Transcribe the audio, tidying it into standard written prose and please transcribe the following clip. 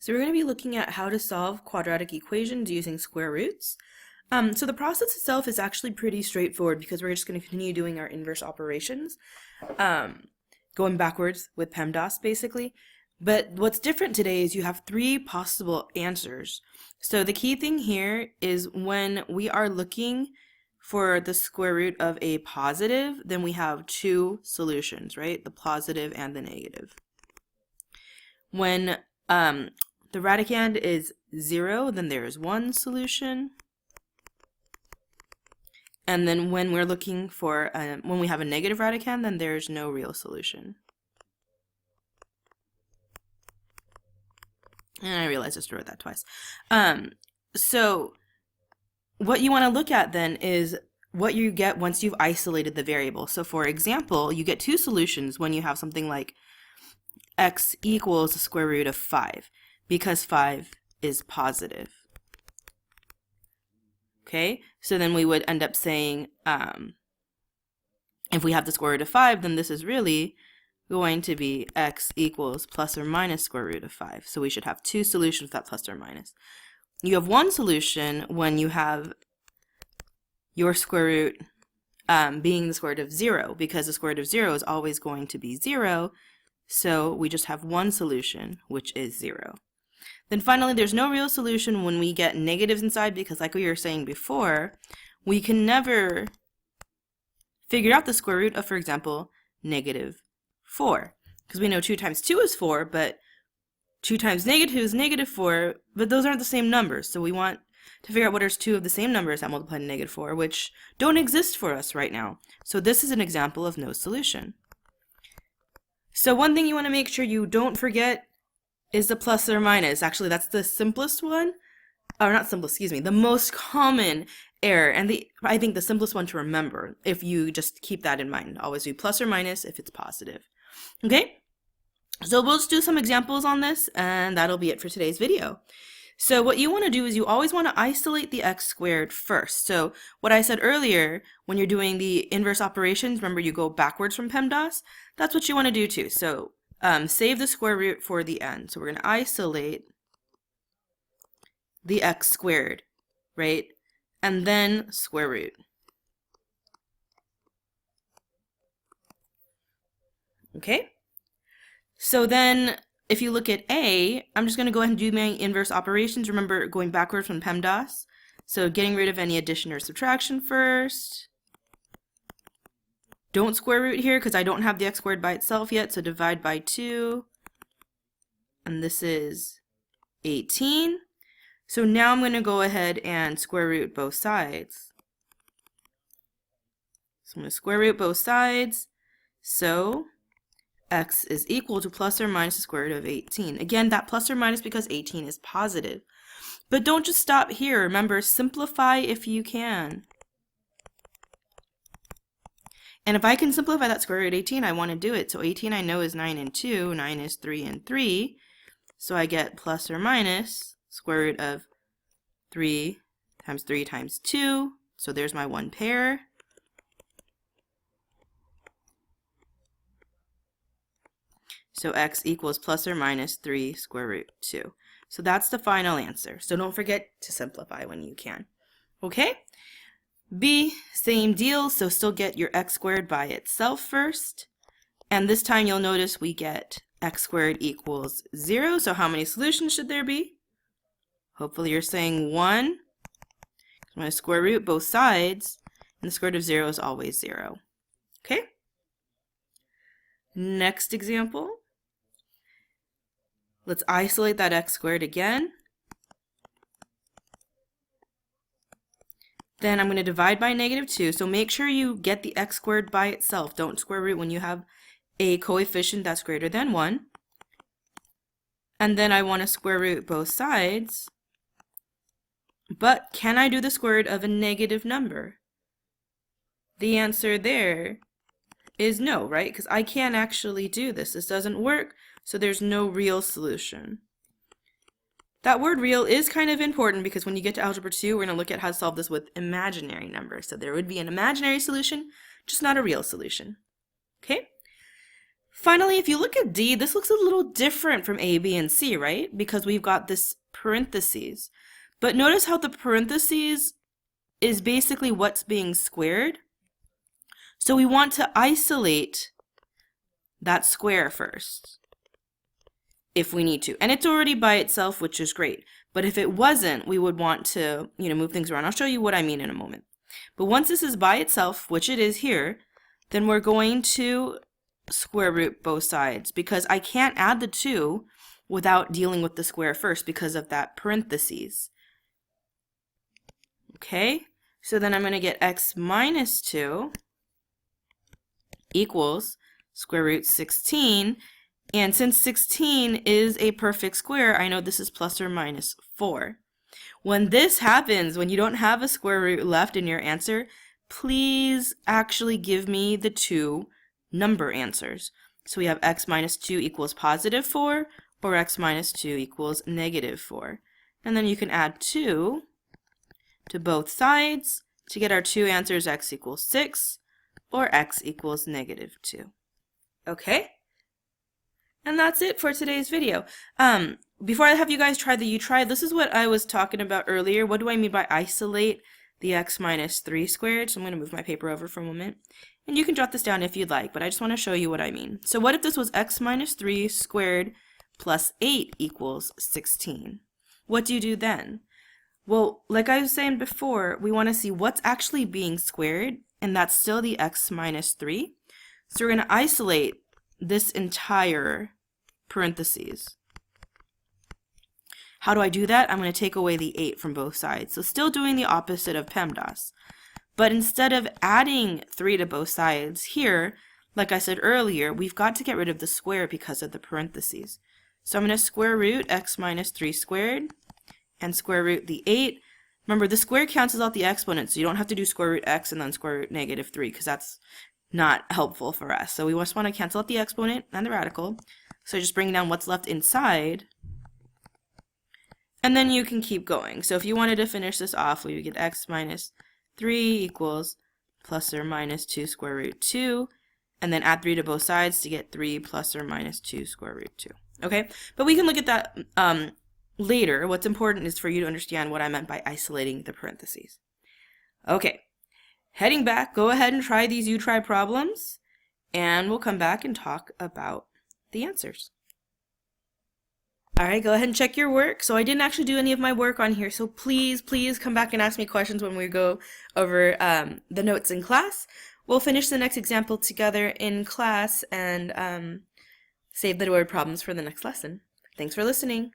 So we're going to be looking at how to solve quadratic equations using square roots. So the process itself is actually pretty straightforward because we're just going to continue doing our inverse operations, going backwards with PEMDAS basically. But what's different today is you have three possible answers. So the key thing here is when we are looking for the square root of a positive, then we have two solutions, right? The positive and the negative. When the radicand is 0, then there is one solution. And then when we're looking for, when we have a negative radicand, then there's no real solution. And I realized I just wrote that twice. So what you want to look at then is what you get once you've isolated the variable. So for example, you get two solutions when you have something like x equals the square root of 5, because 5 is positive. Okay, so then we would end up saying, if we have the square root of 5, then this is really going to be x equals plus or minus square root of 5. So we should have two solutions with that plus or minus. You have one solution when you have your square root being the square root of 0, because the square root of 0 is always going to be 0. So we just have one solution, which is 0. Then finally, there's no real solution when we get negatives inside, because like we were saying before, we can never figure out the square root of, for example, negative 4. Because we know 2 times 2 is 4, but 2 times negative is negative 4, but those aren't the same numbers. So we want to figure out what are two of the same numbers that multiply to negative 4, which don't exist for us right now. So this is an example of no solution. So one thing you want to make sure you don't forget is the plus or minus. Actually, that's the simplest one, or not simplest, excuse me, the most common error, and I think the simplest one to remember if you just keep that in mind. Always do plus or minus if it's positive. Okay, so we'll just do some examples on this, and that'll be it for today's video. So what you want to do is you always want to isolate the x squared first. So what I said earlier, when you're doing the inverse operations, remember you go backwards from PEMDAS, that's what you want to do too. So save the square root for the end. So we're going to isolate the x squared, right? And then square root. Okay? So then if you look at A, I'm just going to go ahead and do my inverse operations. Remember, going backwards from PEMDAS. So getting rid of any addition or subtraction first. Don't square root here because I don't have the x squared by itself yet, so divide by 2. And this is 18. So now I'm going to go ahead and square root both sides. So I'm going to square root both sides. So x is equal to plus or minus the square root of 18. Again, that plus or minus because 18 is positive. But don't just stop here. Remember, simplify if you can. And if I can simplify that square root of 18, I want to do it. So 18 I know is 9 and 2. 9 is 3 and 3. So I get plus or minus square root of 3 times 2. So there's my one pair. So x equals plus or minus 3 square root 2. So that's the final answer. So don't forget to simplify when you can. Okay? B, same deal. So still get your x squared by itself first. And this time you'll notice we get x squared equals 0. So how many solutions should there be? Hopefully you're saying 1. I'm going to square root both sides. And the square root of 0 is always 0. Okay? Next example. Let's isolate that x squared again. Then I'm going to divide by negative 2. So make sure you get the x squared by itself. Don't square root when you have a coefficient that's greater than 1. And then I want to square root both sides. But can I do the square root of a negative number? The answer there is no, right? Because I can't actually do this. This doesn't work. So there's no real solution. That word real is kind of important because when you get to Algebra 2, we're going to look at how to solve this with imaginary numbers. So there would be an imaginary solution, just not a real solution. Okay? Finally, if you look at D, this looks a little different from A, B, and C, right? Because we've got this parentheses. But notice how the parentheses is basically what's being squared. So we want to isolate that square first, if we need to. And it's already by itself, which is great. But if it wasn't, we would want to, move things around. I'll show you what I mean in a moment. But once this is by itself, which it is here, then we're going to square root both sides, because I can't add the 2 without dealing with the square first because of that parentheses. Okay, so then I'm going to get x minus 2 equals square root 16. And since 16 is a perfect square, I know this is plus or minus 4. When this happens, when you don't have a square root left in your answer, please actually give me the 2 number answers. So we have x minus 2 equals positive 4, or x minus 2 equals negative 4. And then you can add 2 to both sides to get our 2 answers, x equals 6, or x equals negative 2. Okay? And that's it for today's video. Before I have you guys try the U-try, this is what I was talking about earlier. What do I mean by isolate the x minus 3 squared? So I'm going to move my paper over for a moment. And you can jot this down if you'd like, but I just want to show you what I mean. So what if this was x minus 3 squared plus 8 equals 16? What do you do then? Well, like I was saying before, we want to see what's actually being squared, and that's still the x minus 3. So we're going to isolate this entire parentheses. How do I do that? I'm going to take away the 8 from both sides. So still doing the opposite of PEMDAS. But instead of adding 3 to both sides here, like I said earlier, we've got to get rid of the square because of the parentheses. So I'm going to square root x minus 3 squared and square root the 8. Remember, the square cancels out the exponent, so you don't have to do square root x and then square root negative 3, because that's not helpful for us. So we just want to cancel out the exponent and the radical. So just bring down what's left inside. And then you can keep going. So if you wanted to finish this off, we would get x minus 3 equals plus or minus 2 square root 2. And then add 3 to both sides to get 3 plus or minus 2 square root 2. Okay? But we can look at that later. What's important is for you to understand what I meant by isolating the parentheses. Okay. Heading back, go ahead and try these U-try problems, and we'll come back and talk about the answers. Alright, go ahead and check your work. So I didn't actually do any of my work on here, so please come back and ask me questions when we go over the notes in class. We'll finish the next example together in class and save the word problems for the next lesson. Thanks for listening.